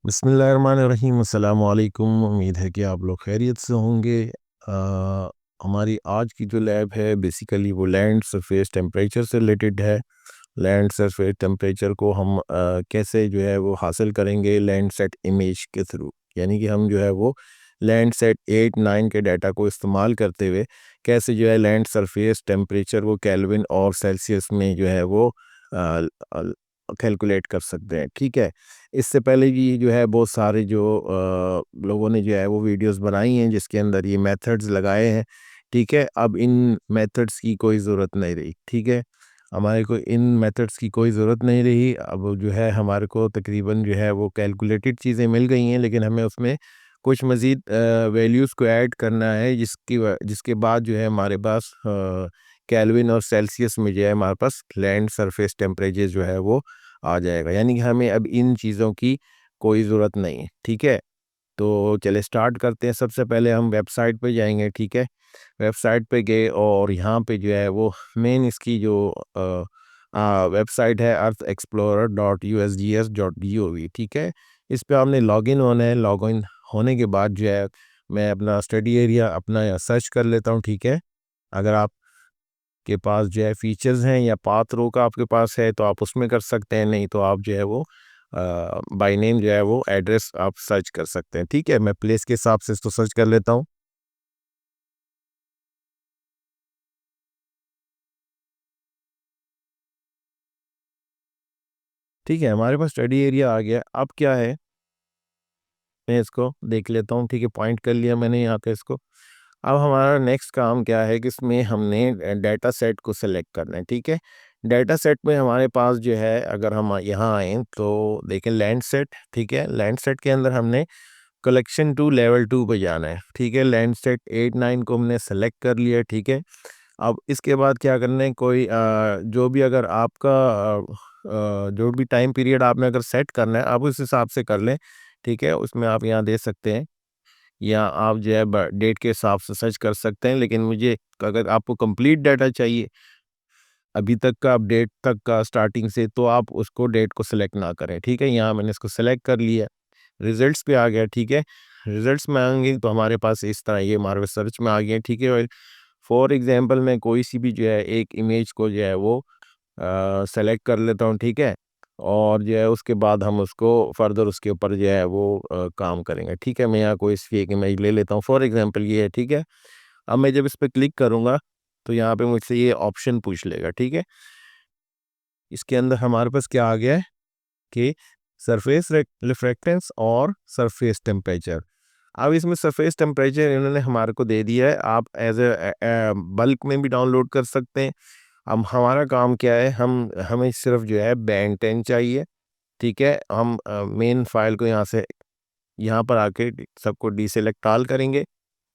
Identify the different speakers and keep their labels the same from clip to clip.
Speaker 1: बिस्मिल्लाहिर्रहमानिर्रहीम अस्सलाम वालेकुम। उम्मीद है कि आप लोग खैरियत से होंगे। हमारी आज की जो लैब है बेसिकली वो लैंड सरफेस टेम्परेचर से रिलेटेड है। लैंड सरफेस टेम्परेचर को हम कैसे जो है वो हासिल करेंगे लैंड सेट इमेज के थ्रू, यानी कि हम जो है वो लैंड सेट 8-9 के डाटा को इस्तेमाल करते हुए कैसे जो है लैंड सरफेस टेम्परेचर वो केल्विन और सेल्सियस में जो है वो कैलकुलेट कर सकते हैं। ठीक है, इससे पहले भी जो है बहुत सारे जो लोगों ने जो है वो वीडियोस बनाई हैं जिसके अंदर ये मेथड्स लगाए हैं। ठीक है, अब इन मेथड्स की कोई ज़रूरत नहीं रही। ठीक है, हमारे को इन मेथड्स की कोई ज़रूरत नहीं रही। अब जो है हमारे को तकरीबन जो है वो कैलकुलेटेड चीज़ें मिल गई हैं, लेकिन हमें उसमें कुछ मज़ीद वैल्यूज़ को ऐड करना है जिसके बाद जो है हमारे पास केल्विन और सेल्सियस में जो है हमारे पास लैंड सरफेस टेम्परेचर जो है वो आ जाएगा, यानी कि हमें अब इन चीज़ों की कोई ज़रूरत नहीं है। ठीक है, तो चलिए स्टार्ट करते हैं। सबसे पहले हम वेबसाइट पे जाएंगे। ठीक है, वेबसाइट पे गए और यहाँ पे जो है वो मेन इसकी जो वेबसाइट है earth explorer dot U S G S dot G O V. ठीक है, इस पे आपने लॉगिन होना है। लॉगिन होने के बाद जो है मैं अपना स्टडी एरिया अपना यहाँ सर्च कर लेता हूँ। ठीक है, अगर आप के पास जो है फीचर्स हैं या पाथ रो का आपके पास है तो आप उसमें कर सकते हैं, नहीं तो आप जो है वो बाय नेम जो है वो एड्रेस आप सर्च कर सकते हैं। ठीक है, मैं प्लेस के हिसाब से इसको सर्च कर लेता हूँ। ठीक है, हमारे पास स्टडी एरिया आ गया। अब क्या है, मैं इसको देख लेता हूँ। ठीक है, पॉइंट कर लिया मैंने यहाँ पे इसको। अब हमारा नेक्स्ट काम क्या है कि इसमें हमने डाटा सेट को सिलेक्ट करना है। ठीक है, डाटा सेट में हमारे पास जो है अगर हम यहाँ आए तो देखें लैंड सेट। ठीक है, लैंड सेट के अंदर हमने कलेक्शन टू लेवल 2 पे जाना है। ठीक है, लैंड सेट 8-9 को हमने सेलेक्ट कर लिया। ठीक है, अब इसके बाद क्या करना है, कोई जो भी अगर आपका जो भी टाइम पीरियड आपने अगर सेट करना है आप उस हिसाब से कर लें। ठीक है, उसमें आप यहाँ दे सकते हैं या आप जो है डेट के हिसाब से सर्च कर सकते हैं, लेकिन मुझे अगर आपको कंप्लीट डाटा चाहिए अभी तक का अपडेट तक का स्टार्टिंग से, तो आप उसको डेट को सिलेक्ट ना करें। ठीक है, यहाँ मैंने इसको सिलेक्ट कर लिया, रिजल्ट्स पे आ गया। ठीक है, रिजल्ट्स में आएंगे तो हमारे पास इस तरह ये हमारे सर्च में आ गया। ठीक है, और फॉर एग्जांपल मैं कोई सी भी जो है एक इमेज को जो है वो सेलेक्ट कर लेता हूँ। ठीक है, और जो है उसके बाद हम उसको फर्दर उसके ऊपर जो है वो काम करेंगे। ठीक है, मैं यहाँ कोई सी एक इमेज ले लेता हूँ, फॉर एग्जांपल ये है। ठीक है, अब मैं जब इस पर क्लिक करूँगा तो यहाँ पे मुझसे ये ऑप्शन पूछ लेगा। ठीक है, इसके अंदर हमारे पास क्या आ गया है कि सरफेस रिफ्रेक्टेंस और सरफेस टेम्परेचर। अब इसमें सरफेस टेम्परेचर इन्होंने हमारे को दे दिया है, आप एज ए बल्क में भी डाउनलोड कर सकते हैं। अब हमारा काम क्या है, हम हमें सिर्फ जो है बैंड 10 चाहिए। ठीक है, हम मेन फाइल को यहाँ से यहाँ पर आके सबको डीसेलेक्ट ऑल करेंगे।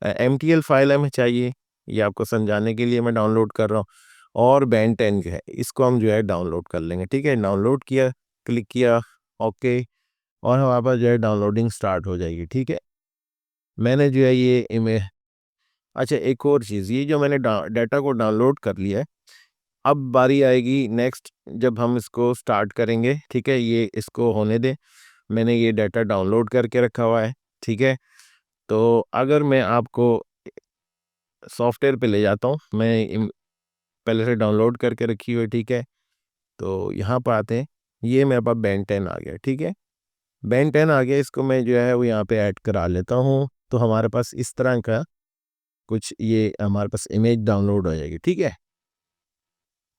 Speaker 1: एम टी एल फाइल हमें चाहिए, ये आपको समझाने के लिए मैं डाउनलोड कर रहा हूँ। और बैंड 10 जो है इसको हम जो है डाउनलोड कर लेंगे। ठीक है, डाउनलोड किया, क्लिक किया, ओके, और हमारे पास जो है डाउनलोडिंग स्टार्ट हो जाएगी। ठीक है, मैंने जो है ये इमेज, अच्छा एक और चीज़, ये जो मैंने डाटा को डाउनलोड कर लिया है, अब बारी आएगी नेक्स्ट जब हम इसको स्टार्ट करेंगे। ठीक है, ये इसको होने दें, मैंने ये डाटा डाउनलोड करके रखा हुआ है। ठीक है, तो अगर मैं आपको सॉफ्टवेयर पे ले जाता हूँ, पहले से डाउनलोड करके रखी हुई है। ठीक है, तो यहाँ पर आते हैं, ये मेरे पास बेन 10 आ गया। ठीक है, बेन 10 आ गया, इसको मैं जो है वो यहाँ पे ऐड करा लेता हूँ, तो हमारे पास इस तरह का कुछ ये हमारे पास इमेज डाउनलोड हो जाएगी। ठीक है,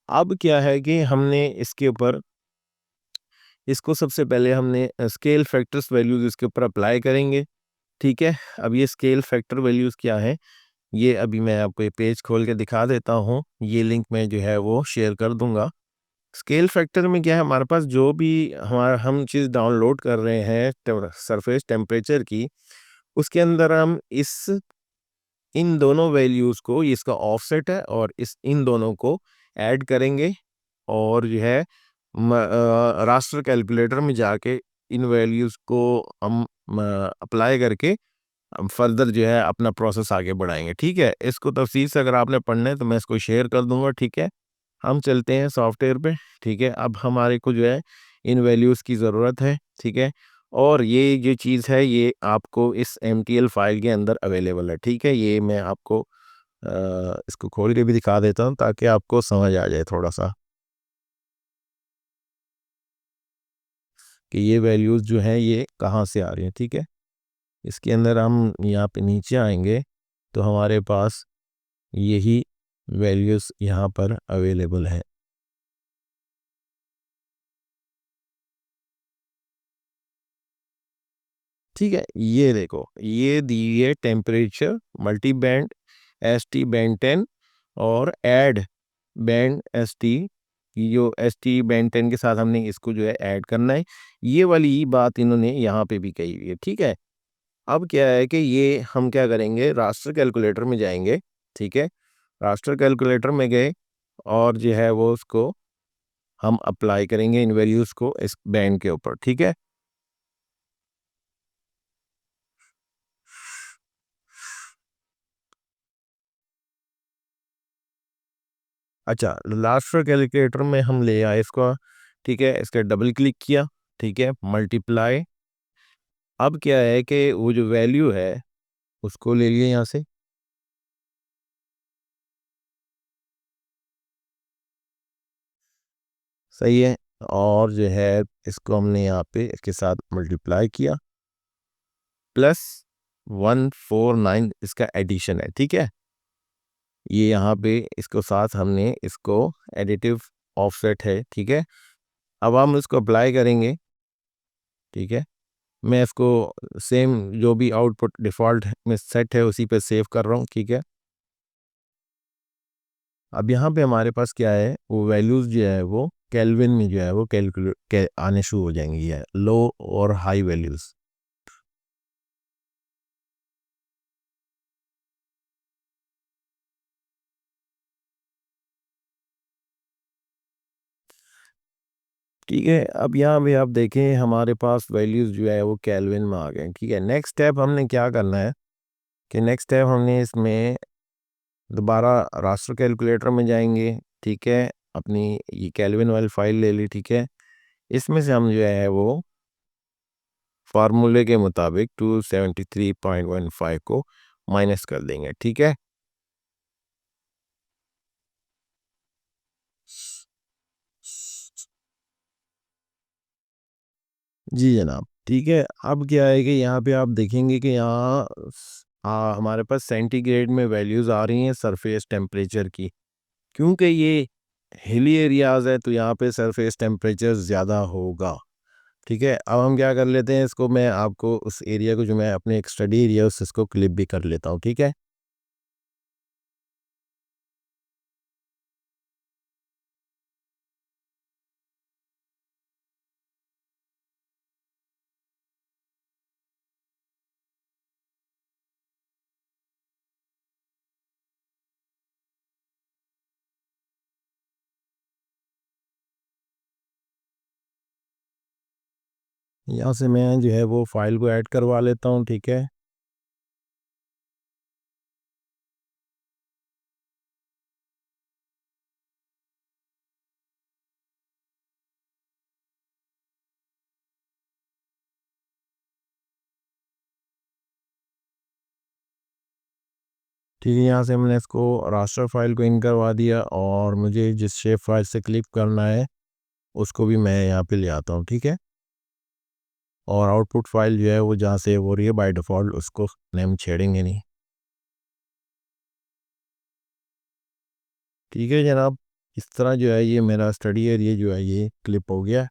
Speaker 1: अब क्या है कि हमने इसके ऊपर इसको सबसे पहले हमने स्केल फैक्टर्स वैल्यूज़ इसके ऊपर अप्लाई करेंगे। ठीक है, अब ये स्केल फैक्टर वैल्यूज़ क्या है, ये अभी मैं आपको ये पेज खोल के दिखा देता हूँ, ये लिंक मैं जो है वो शेयर कर दूंगा। स्केल फैक्टर में क्या है, हमारे पास जो भी हमारा हम चीज़ डाउनलोड कर रहे हैं सरफेस टेम्परेचर की, उसके अंदर हम इस इन दोनों वैल्यूज़ को, ये इसका ऑफसेट है और इन दोनों को ऐड करेंगे और जो है रास्टर कैलकुलेटर में जाके इन वैल्यूज़ को हम अप्लाई करके हम फर्दर जो है अपना प्रोसेस आगे बढ़ाएंगे। ठीक है, इसको तफसील से अगर आपने पढ़ना है तो मैं इसको शेयर कर दूंगा। ठीक है, हम चलते हैं सॉफ्टवेयर पे। ठीक है, अब हमारे को जो है इन वैल्यूज़ की ज़रूरत है। ठीक है, और ये जो चीज़ है ये आपको इस एमटीएल फाइल के अंदर अवेलेबल है। ठीक है, ये मैं आपको इसको खोल के भी दिखा देता हूँ ताकि आपको समझ आ जाए थोड़ा सा कि ये वैल्यूज़ जो हैं ये कहाँ से आ रही हैं। ठीक है, इसके अंदर हम यहाँ पे नीचे आएंगे तो हमारे पास यही वैल्यूज़ यहाँ पर अवेलेबल है। ठीक है, ये देखो ये दी है temperature multi band S T band 10 और ऐड बैंड एस टी, जो एस टी बैंड 10 के साथ हमने इसको जो है ऐड करना है। ये वाली बात इन्होंने यहाँ पे भी कही हुई है। ठीक है, अब क्या है कि ये हम क्या करेंगे, रास्टर कैलकुलेटर में जाएंगे। ठीक है, रास्टर कैलकुलेटर में गए और जो है वो उसको हम अप्लाई करेंगे इन वैल्यूज़ को इस बैंड के ऊपर। ठीक है, अच्छा, लास्ट कैलकुलेटर में हम ले आए इसको। ठीक है, इसका डबल क्लिक किया। ठीक है, मल्टीप्लाई। अब क्या है कि वो जो वैल्यू है उसको ले लिए यहाँ से। सही है, और जो है इसको हमने यहाँ पे इसके साथ मल्टीप्लाई किया, प्लस 149 इसका एडिशन है। ठीक है, ये यहाँ पे इसको साथ हमने इसको एडिटिव ऑफसेट है। ठीक है, अब हम इसको अप्लाई करेंगे। ठीक है, मैं इसको सेम जो भी आउटपुट डिफ़ॉल्ट में सेट है उसी पे सेव कर रहा हूँ। ठीक है, अब यहाँ पे हमारे पास क्या है, वो वैल्यूज़ जो है वो केल्विन में जो है वो कैलकुलेट के आने शुरू हो जाएंगी, है लो और हाई वैल्यूज़। ठीक है, अब यहाँ पे आप देखें हमारे पास वैल्यूज़ जो है वो केल्विन में आ गए। ठीक है, नेक्स्ट स्टेप हमने क्या करना है कि नेक्स्ट स्टेप हमने इसमें दोबारा रास्टर कैलकुलेटर में जाएंगे। ठीक है, अपनी ये केल्विन वाली फाइल ले ली। ठीक है, इसमें से हम जो है वो फार्मूले के मुताबिक 273.15 को माइनस कर देंगे। ठीक है, जी जनाब। ठीक है, अब क्या है कि यहाँ पे आप देखेंगे कि यहाँ हमारे पास सेंटीग्रेड में वैल्यूज़ आ रही हैं सरफेस टेम्परेचर की, क्योंकि ये हिली एरियाज़ है तो यहाँ पे सरफेस टेम्परेचर ज़्यादा होगा। ठीक है, अब हम क्या कर लेते हैं, इसको मैं आपको उस एरिया को जो मैं अपने एक स्टडी एरिया उससे इसको क्लिप भी कर लेता हूँ। ठीक है, यहाँ से मैं जो है वो फाइल को ऐड करवा लेता हूँ। ठीक है, ठीक है, यहाँ से हमने इसको रास्टर फाइल को इन करवा दिया और मुझे जिस शेप फाइल से क्लिप करना है उसको भी मैं यहाँ पे ले आता हूँ। ठीक है, और आउटपुट फाइल जो है वो जहाँ सेव हो रही है बाय डिफ़ॉल्ट उसको हम छेड़ेंगे नहीं। ठीक है जनाब, इस तरह जो है ये मेरा स्टडी एरिया जो है ये क्लिप हो गया।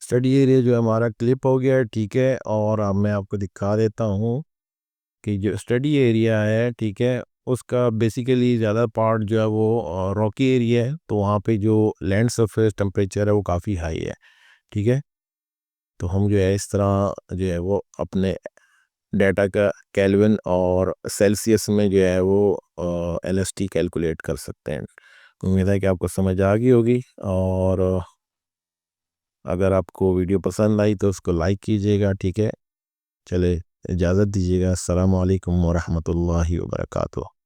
Speaker 1: स्टडी एरिया जो है हमारा क्लिप हो गया है। ठीक है, और अब मैं आपको दिखा देता हूँ कि जो स्टडी एरिया है, ठीक है, उसका बेसिकली ज़्यादा पार्ट जो है वो रॉकी एरिया है, तो वहाँ पे जो लैंड सरफेस टेम्परेचर है वो काफ़ी हाई है। ठीक है, तो हम जो है इस तरह जो है वो अपने डाटा का केल्विन और सेल्सियस में जो है वो एलएसटी कैलकुलेट कर सकते हैं। उम्मीद है कि आपको समझ आ गई होगी, और अगर आपको वीडियो पसंद आई तो उसको लाइक कीजिएगा। ठीक है, चले इजाज़त दीजिएगा। अस्सलाम वालेकुम वरहमतुल्लाहि वबरकातुहू।